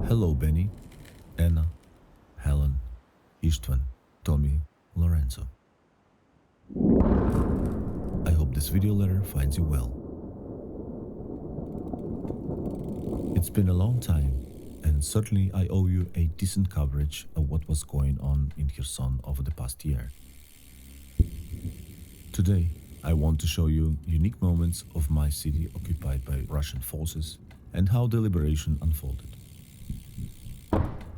Hello, Benny, Anna, Helen, Istvan, Tommy, Lorenzo. I hope this video letter finds you well. It's been a long time, and certainly I owe you a decent coverage of what was going on in Kherson over the past year. Today, I want to show you unique moments of my city occupied by Russian forces and how the liberation unfolded.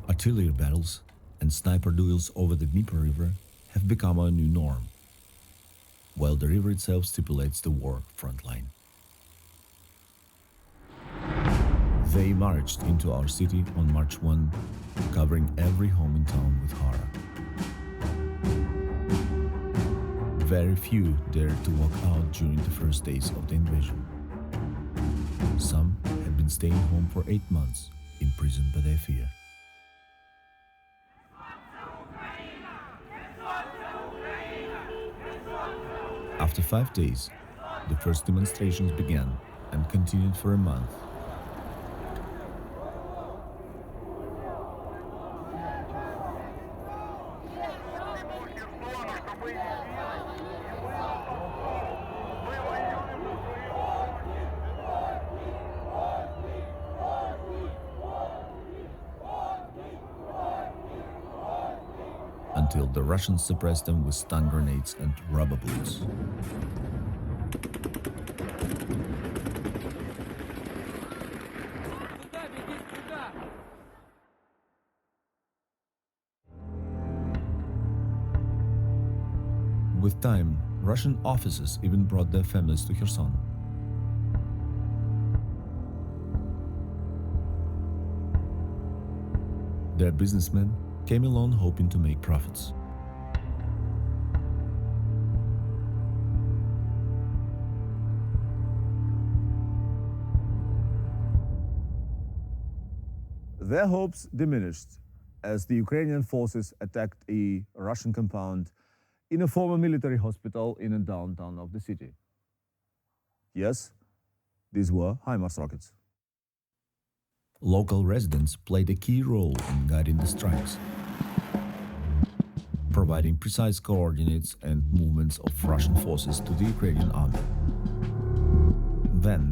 Artillery battles and sniper duels over the Dnieper River have become a new norm, while the river itself stipulates the war front line. They marched into our city on March 1, covering every home in town with horror. Very few dared to walk out during the first days of the invasion. Some had been staying home for 8 months, imprisoned by their fear. After 5 days, the first demonstrations began and continued for a month. Until the Russians suppressed them with stun grenades and rubber bullets. With time, Russian officers even brought their families to Kherson. Their businessmen came along hoping to make profits. Their hopes diminished as the Ukrainian forces attacked a Russian compound in a former military hospital in a downtown of the city. Yes, these were HIMARS rockets. Local residents played a key role in guiding the strikes, providing precise coordinates and movements of Russian forces to the Ukrainian army. Then,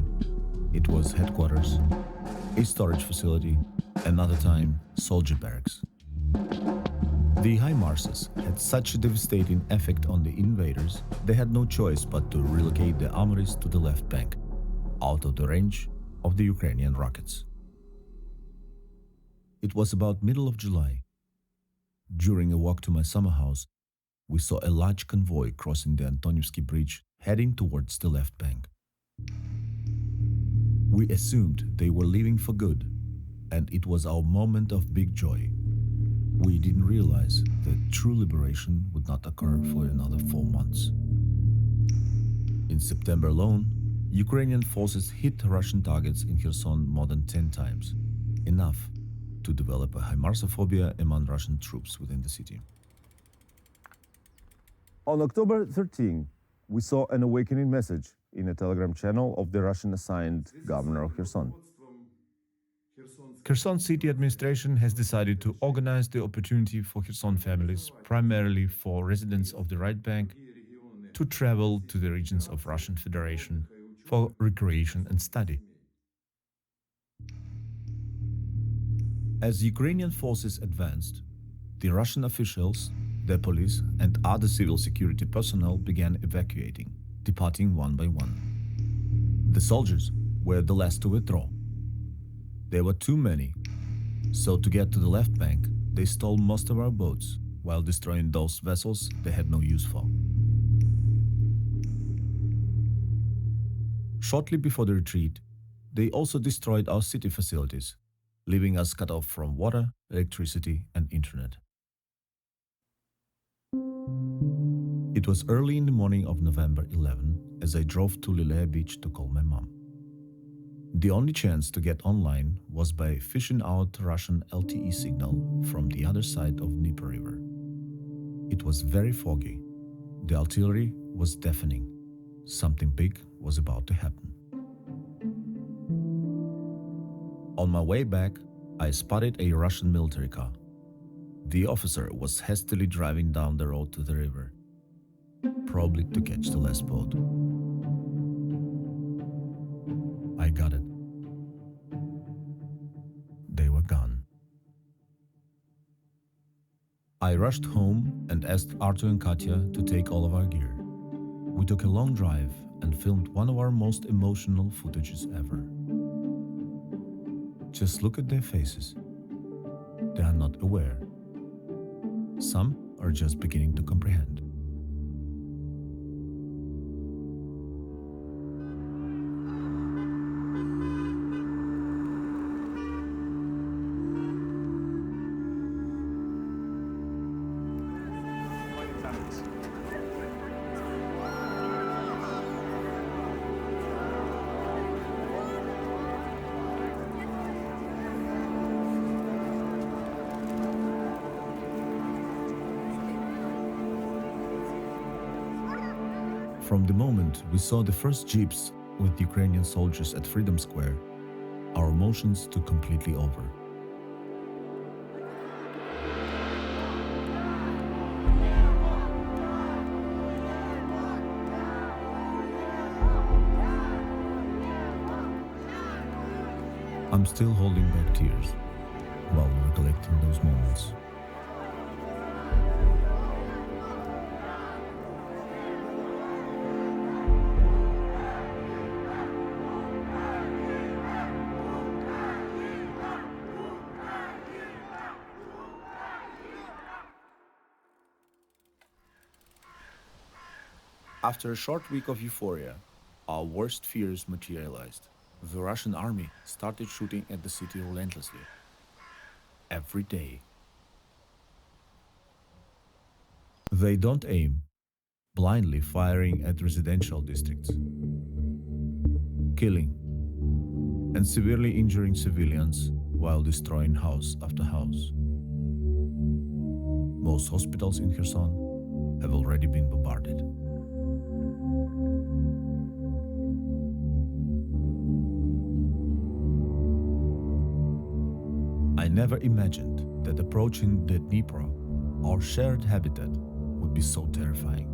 it was headquarters, a storage facility, another time, soldier barracks. The HIMARSes had such a devastating effect on the invaders, they had no choice but to relocate the armories to the left bank, out of the range of the Ukrainian rockets. It was about middle of July. During a walk to my summer house, we saw a large convoy crossing the Antonievsky Bridge, heading towards the left bank. We assumed they were leaving for good, and it was our moment of big joy. We didn't realize that true liberation would not occur for another 4 months. In September alone, Ukrainian forces hit Russian targets in Kherson more than 10 times, enough to develop a HIMARSophobia among Russian troops within the city. On October 13, we saw an awakening message in a Telegram channel of the Russian assigned governor of Kherson. Kherson city administration has decided to organize the opportunity for Kherson families, primarily for residents of the right bank, to travel to the regions of Russian Federation for recreation and study. As Ukrainian forces advanced, the Russian officials, their police, and other civil security personnel began evacuating, departing one by one. The soldiers were the last to withdraw. There were too many, so to get to the left bank, they stole most of our boats, while destroying those vessels they had no use for. Shortly before the retreat, they also destroyed our city facilities, leaving us cut off from water, electricity, and internet. It was early in the morning of November 11 as I drove to Lilea Beach to call my mom. The only chance to get online was by fishing out Russian LTE signal from the other side of Dnieper River. It was very foggy. The artillery was deafening. Something big was about to happen. On my way back, I spotted a Russian military car. The officer was hastily driving down the road to the river, probably to catch the last boat. I got it. They were gone. I rushed home and asked Artur and Katya to take all of our gear. We took a long drive and filmed one of our most emotional footages ever. Just look at their faces. They are not aware. Some are just beginning to comprehend. From the moment we saw the first jeeps with Ukrainian soldiers at Freedom Square, our emotions took completely over. I'm still holding back tears while recollecting those moments. After a short week of euphoria, our worst fears materialized. The Russian army started shooting at the city relentlessly. Every day. They don't aim, blindly firing at residential districts, killing and severely injuring civilians while destroying house after house. Most hospitals in Kherson have already been bombarded. I never imagined that approaching the Dnipro, our shared habitat, would be so terrifying.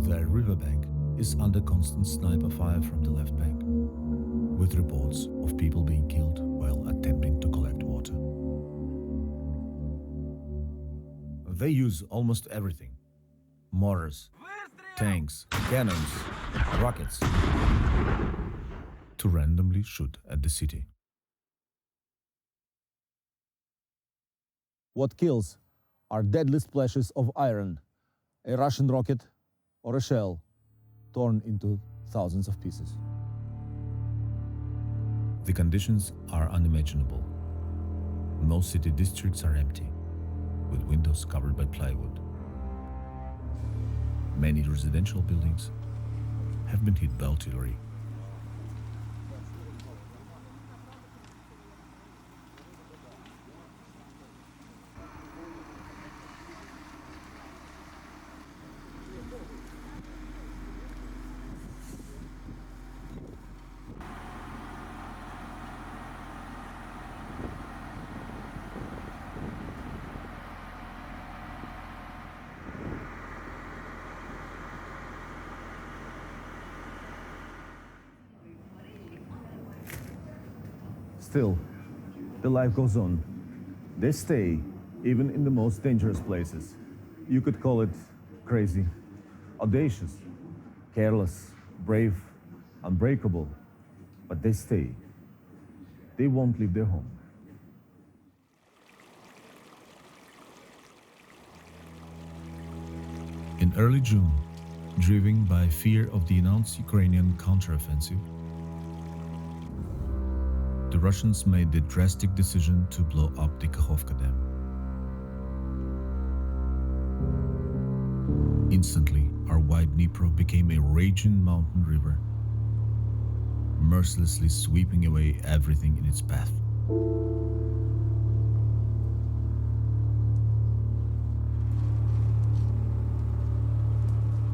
The riverbank is under constant sniper fire from the left bank, with reports of people being killed while attempting to collect water. They use almost everything: mortars, tanks, cannons, rockets, to randomly shoot at the city. What kills are deadly splashes of iron, a Russian rocket or a shell torn into thousands of pieces. The conditions are unimaginable. Most city districts are empty, with windows covered by plywood. Many residential buildings have been hit by artillery. Still, the life goes on. They stay, even in the most dangerous places. You could call it crazy, audacious, careless, brave, unbreakable, but they stay. They won't leave their home. In early June, driven by fear of the announced Ukrainian counteroffensive, the Russians made the drastic decision to blow up the Kakhovka dam. Instantly, our wide Dnipro became a raging mountain river, mercilessly sweeping away everything in its path.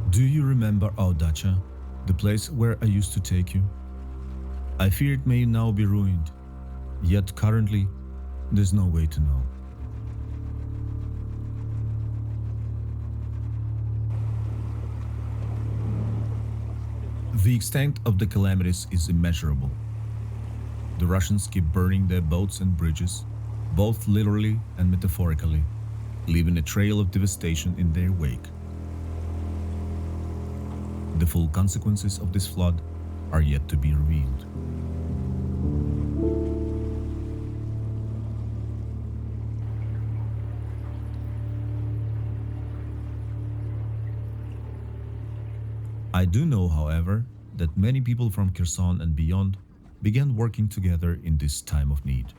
Do you remember our dacha, the place where I used to take you? I fear it may now be ruined. Yet currently, there's no way to know. The extent of the calamities is immeasurable. The Russians keep burning their boats and bridges, both literally and metaphorically, leaving a trail of devastation in their wake. The full consequences of this flood are yet to be revealed. I do know, however, that many people from Kherson and beyond began working together in this time of need.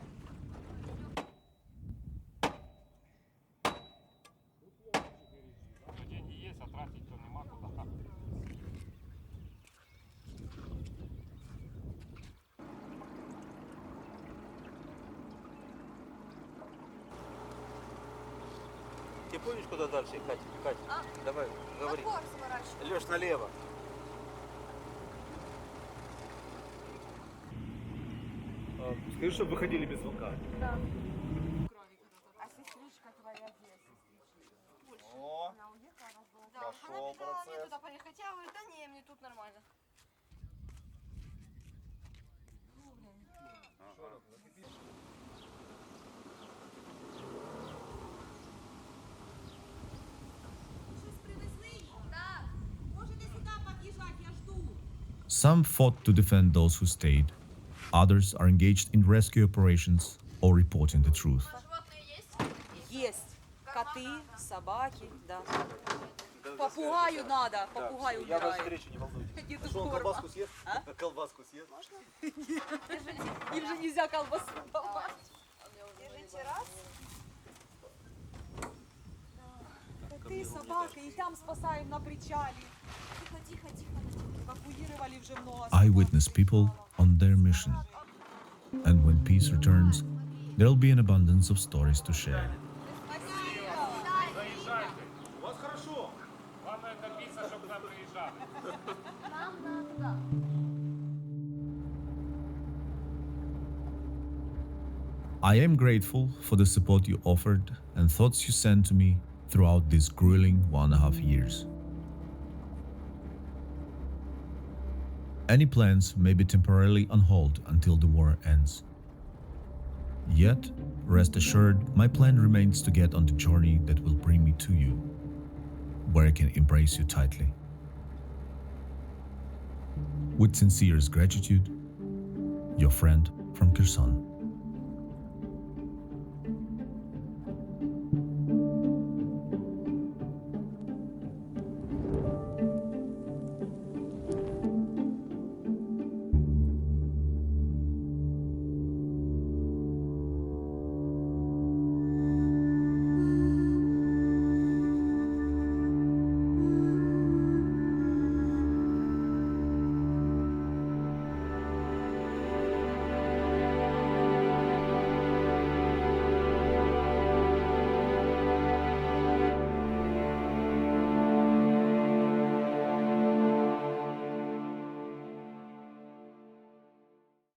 Ты помнишь, куда дальше, Катя? Катя, давай, говори. Лёш, налево. Скажи, чтобы выходили без звонка. Да. А сестричка твоя где? О, Она уехала? Да, пошел Она сказала мне процесс. туда поехать. Я говорю, да не, мне тут нормально. Some fought to defend those who stayed, others are engaged in rescue operations or reporting the truth. Животные есть? Есть коты, собаки, да. Попугаю надо, попугаю Я вас убираю. встречу, не волнуйтесь. Иду Что, он форма. колбаску съест? А? Колбаску съест? Им же нельзя колбасу давать. Держите раз. Коты, собаки, и там спасаем на причале. Тихо, тихо, тихо. Эвакуировали уже много. I witness people on their mission. And when peace returns, there'll be an abundance of stories to share. У вас хорошо. I am grateful for the support you offered and thoughts you sent to me throughout these grueling 1.5 years. Any plans may be temporarily on hold until the war ends. Yet, rest assured, my plan remains to get on the journey that will bring me to you, where I can embrace you tightly. With sincerest gratitude, your friend from Kherson.